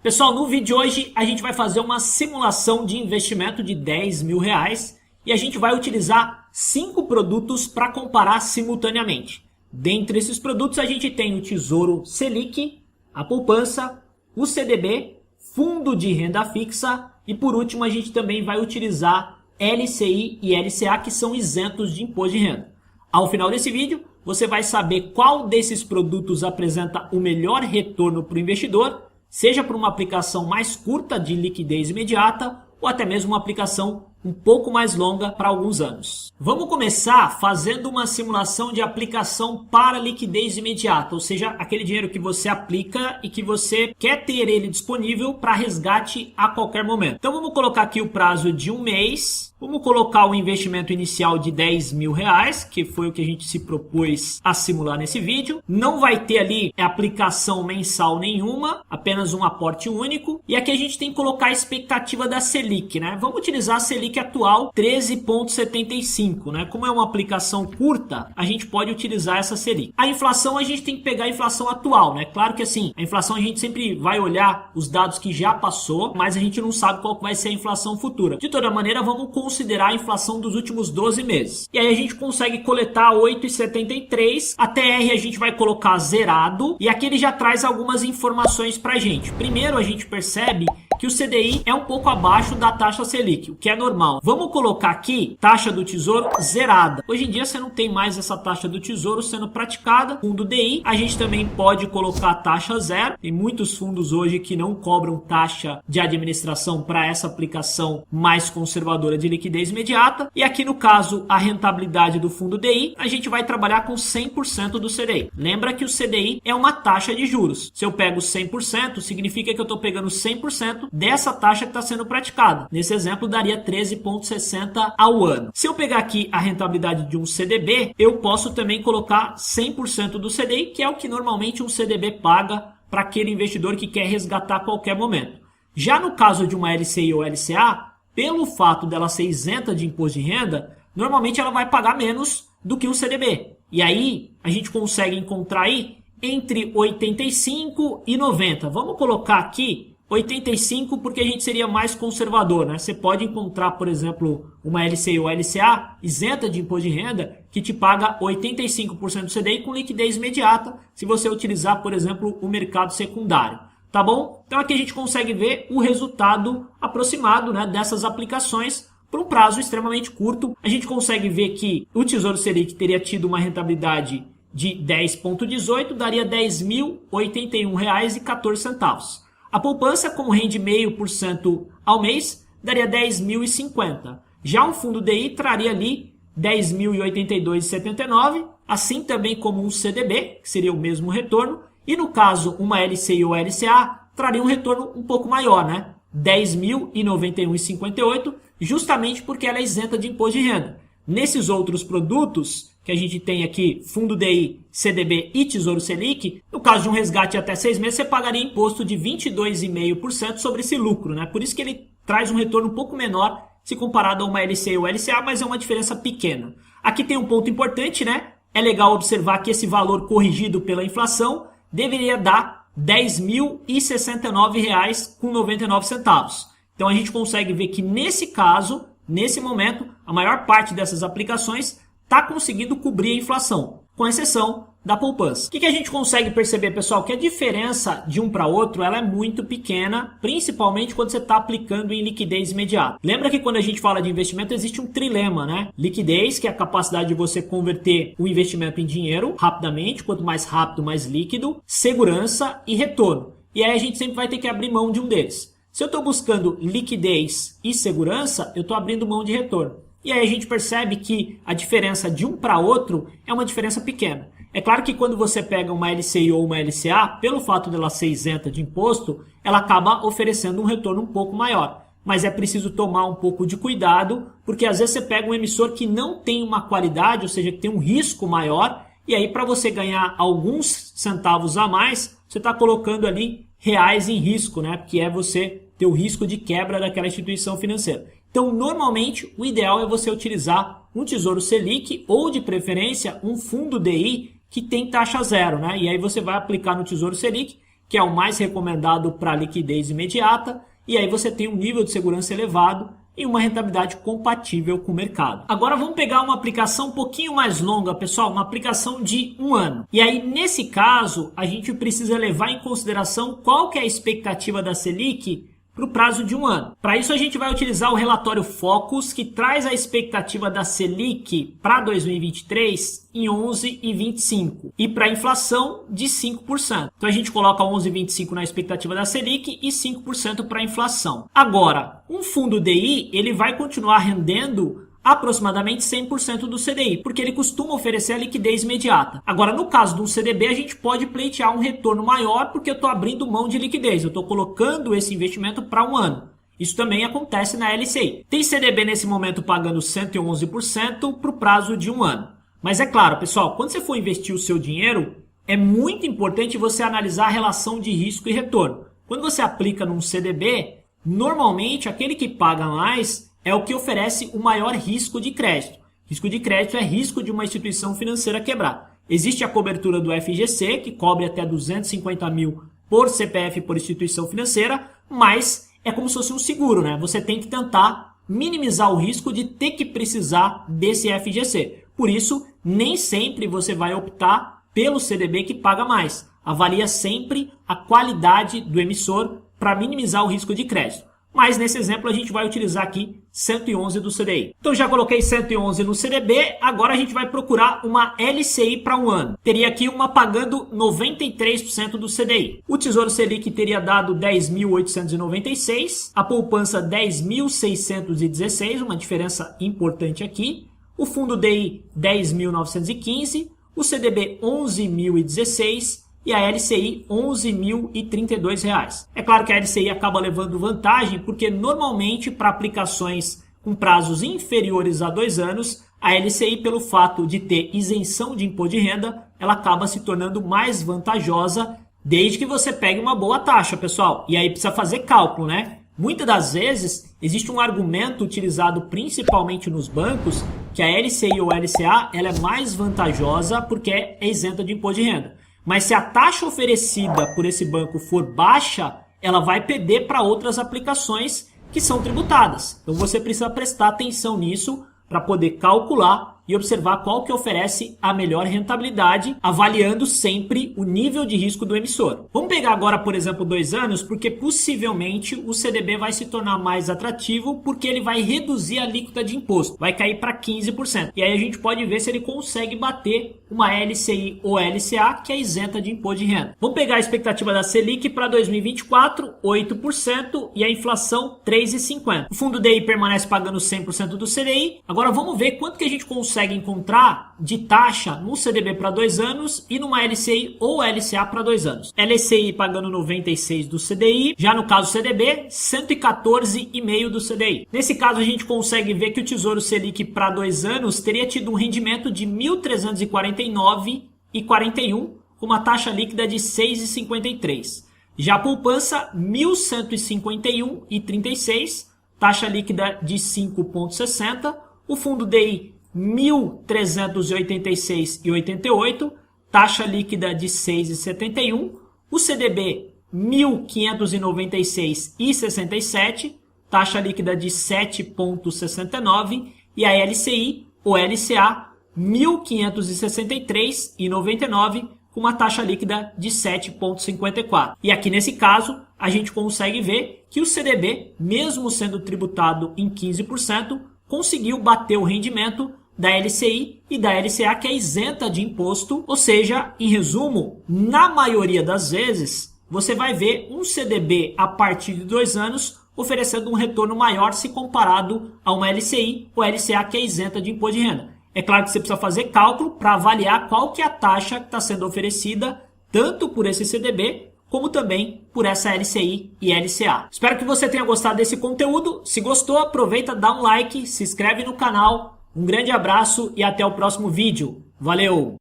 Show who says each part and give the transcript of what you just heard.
Speaker 1: Pessoal, no vídeo de hoje a gente vai fazer uma simulação de investimento de 10 mil reais e a gente vai utilizar 5 produtos para comparar simultaneamente. Dentre esses produtos a gente tem o Tesouro Selic, a poupança, o CDB, fundo de renda fixa e por último a gente também vai utilizar LCI e LCA, que são isentos de imposto de renda. Ao final desse vídeo você vai saber qual desses produtos apresenta o melhor retorno para o investidor, seja por uma aplicação mais curta de liquidez imediata ou até mesmo uma aplicação um pouco mais longa para alguns anos. Vamos começar fazendo uma simulação de aplicação para liquidez imediata, ou seja, aquele dinheiro que você aplica e que você quer ter ele disponível para resgate a qualquer momento. Então vamos colocar aqui o prazo de um mês, vamos colocar o investimento inicial de 10 mil reais, que foi o que a gente se propôs a simular nesse vídeo. Não vai ter ali aplicação mensal nenhuma, apenas um aporte único. E aqui a gente tem que colocar a expectativa da Selic, né? Vamos utilizar a Selic atual 13,75, né? Como é uma aplicação curta, a gente pode utilizar essa Selic. A inflação a gente tem que pegar a inflação atual, né? Claro que assim, a inflação a gente sempre vai olhar os dados que já passou, mas a gente não sabe qual vai ser a inflação futura. De toda maneira, vamos considerar a inflação dos últimos 12 meses. E aí a gente consegue coletar 8,73. A TR a gente vai colocar zerado e aqui ele já traz algumas informações pra gente. Primeiro a gente percebe que o CDI é um pouco abaixo da taxa Selic, o que é normal. Vamos colocar aqui taxa do Tesouro zerada. Hoje em dia você não tem mais essa taxa do Tesouro sendo praticada. Fundo DI, a gente também pode colocar taxa zero. Tem muitos fundos hoje que não cobram taxa de administração para essa aplicação mais conservadora de liquidez imediata. E aqui no caso, a rentabilidade do fundo DI, a gente vai trabalhar com 100% do CDI. Lembra que o CDI é uma taxa de juros. Se eu pego 100%, significa que eu estou pegando 100% dessa taxa que está sendo praticada. Nesse exemplo, daria 13,60 ao ano. Se eu pegar aqui a rentabilidade de um CDB, eu posso também colocar 100% do CDI, que é o que normalmente um CDB paga para aquele investidor que quer resgatar a qualquer momento. Já no caso de uma LCI ou LCA, pelo fato dela ser isenta de imposto de renda, normalmente ela vai pagar menos do que um CDB. E aí, a gente consegue encontrar aí entre 85 e 90. Vamos colocar aqui 85 porque a gente seria mais conservador, né? Você pode encontrar, por exemplo, uma LCI ou LCA isenta de imposto de renda que te paga 85% do CDI com liquidez imediata se você utilizar, por exemplo, o mercado secundário. Tá bom? Então aqui a gente consegue ver o resultado aproximado, né, dessas aplicações por um prazo extremamente curto. A gente consegue ver que o Tesouro Selic teria tido uma rentabilidade de 10,18, daria R$ 10.081,14. A poupança, como rende 0,5% ao mês, daria 10.050. Já um fundo DI traria ali 10.082,79, assim também como um CDB, que seria o mesmo retorno. E no caso, uma LCI ou LCA, traria um retorno um pouco maior, né? 10.091,58, justamente porque ela é isenta de imposto de renda. Nesses outros produtos que a gente tem aqui, fundo DI, CDB e Tesouro Selic, no caso de um resgate até 6 meses, você pagaria imposto de 22,5% sobre esse lucro, né? Por isso que ele traz um retorno um pouco menor se comparado a uma LCI ou LCA, mas é uma diferença pequena. Aqui tem um ponto importante, né? É legal observar que esse valor corrigido pela inflação deveria dar R$ 10.069,99. Então a gente consegue ver que nesse caso, nesse momento, a maior parte dessas aplicações está conseguindo cobrir a inflação, com exceção da poupança. O que a gente consegue perceber, pessoal? Que a diferença de um para outro ela é muito pequena, principalmente quando você está aplicando em liquidez imediata. Lembra que quando a gente fala de investimento existe um trilema, né? Liquidez, que é a capacidade de você converter o investimento em dinheiro rapidamente, quanto mais rápido, mais líquido, segurança e retorno. E aí a gente sempre vai ter que abrir mão de um deles. Se eu estou buscando liquidez e segurança, eu estou abrindo mão de retorno. E aí a gente percebe que a diferença de um para outro é uma diferença pequena. É claro que quando você pega uma LCI ou uma LCA, pelo fato dela ser isenta de imposto, ela acaba oferecendo um retorno um pouco maior. Mas é preciso tomar um pouco de cuidado, porque às vezes você pega um emissor que não tem uma qualidade, ou seja, que tem um risco maior, e aí para você ganhar alguns centavos a mais, você está colocando ali reais em risco, né? Que é você ter o risco de quebra daquela instituição financeira. Então, normalmente, o ideal é você utilizar um Tesouro Selic ou, de preferência, um fundo DI que tem taxa zero, né? E aí você vai aplicar no Tesouro Selic, que é o mais recomendado para liquidez imediata, e aí você tem um nível de segurança elevado e uma rentabilidade compatível com o mercado. Agora vamos pegar uma aplicação um pouquinho mais longa, pessoal, uma aplicação de 1 ano. E aí, nesse caso, a gente precisa levar em consideração qual que é a expectativa da Selic para o prazo de 1 ano. Para isso, a gente vai utilizar o relatório Focus, que traz a expectativa da Selic para 2023 em 11,25 e para a inflação de 5%. Então, a gente coloca 11,25 na expectativa da Selic e 5% para a inflação. Agora, um fundo DI ele vai continuar rendendo aproximadamente 100% do CDI, porque ele costuma oferecer a liquidez imediata. Agora, no caso de um CDB, a gente pode pleitear um retorno maior porque eu estou abrindo mão de liquidez, eu estou colocando esse investimento para 1 ano. Isso também acontece na LCI. Tem CDB nesse momento pagando 111% para o prazo de 1 ano. Mas é claro, pessoal, quando você for investir o seu dinheiro, é muito importante você analisar a relação de risco e retorno. Quando você aplica num CDB, normalmente aquele que paga mais é o que oferece o maior risco de crédito. Risco de crédito é risco de uma instituição financeira quebrar. Existe a cobertura do FGC, que cobre até 250 mil por CPF por instituição financeira, mas é como se fosse um seguro, né? Você tem que tentar minimizar o risco de ter que precisar desse FGC. Por isso, nem sempre você vai optar pelo CDB que paga mais. Avalia sempre a qualidade do emissor para minimizar o risco de crédito. Mas nesse exemplo a gente vai utilizar aqui 111 do CDI. Então já coloquei 111 no CDB, agora a gente vai procurar uma LCI para 1 ano. Teria aqui uma pagando 93% do CDI. O Tesouro Selic teria dado 10.896, a poupança 10.616, uma diferença importante aqui. O fundo DI 10.915, o CDB 11.016 e a LCI R$ 11.032. É claro que a LCI acaba levando vantagem porque normalmente para aplicações com prazos inferiores a 2 anos, a LCI, pelo fato de ter isenção de imposto de renda, ela acaba se tornando mais vantajosa desde que você pegue uma boa taxa, pessoal. E aí precisa fazer cálculo, né? Muitas das vezes existe um argumento utilizado principalmente nos bancos que a LCI ou LCA ela é mais vantajosa porque é isenta de imposto de renda. Mas se a taxa oferecida por esse banco for baixa, ela vai perder para outras aplicações que são tributadas. Então você precisa prestar atenção nisso para poder calcular e observar qual que oferece a melhor rentabilidade, avaliando sempre o nível de risco do emissor. Vamos pegar agora, por exemplo, 2 anos, porque possivelmente o CDB vai se tornar mais atrativo porque ele vai reduzir a alíquota de imposto, vai cair para 15%. E aí a gente pode ver se ele consegue bater uma LCI ou LCA que é isenta de imposto de renda. Vamos pegar a expectativa da Selic para 2024, 8% e a inflação 3,50%. O fundo DI permanece pagando 100% do CDI. Agora vamos ver quanto que a gente consegue encontrar de taxa no CDB para 2 anos e numa LCI ou LCA para 2 anos. LCI pagando 96 do CDI, já no caso CDB, 114,5 do CDI. Nesse caso a gente consegue ver que o Tesouro Selic para 2 anos teria tido um rendimento de 1.349,41 com uma taxa líquida de 6,53. Já a poupança 1.151,36, taxa líquida de 5,60. O fundo DI 1.386,88, taxa líquida de 6,71. O CDB 1.596,67, taxa líquida de 7,69. E a LCI ou LCA 1.563,99 com uma taxa líquida de 7,54. E aqui nesse caso, a gente consegue ver que o CDB, mesmo sendo tributado em 15%, conseguiu bater o rendimento da LCI e da LCA, que é isenta de imposto. Ou seja, em resumo, na maioria das vezes, você vai ver um CDB a partir de 2 anos oferecendo um retorno maior se comparado a uma LCI ou LCA que é isenta de imposto de renda. É claro que você precisa fazer cálculo para avaliar qual que é a taxa que está sendo oferecida tanto por esse CDB como também por essa LCI e LCA. Espero que você tenha gostado desse conteúdo. Se gostou, aproveita, dá um like, se inscreve no canal. Um grande abraço e até o próximo vídeo. Valeu!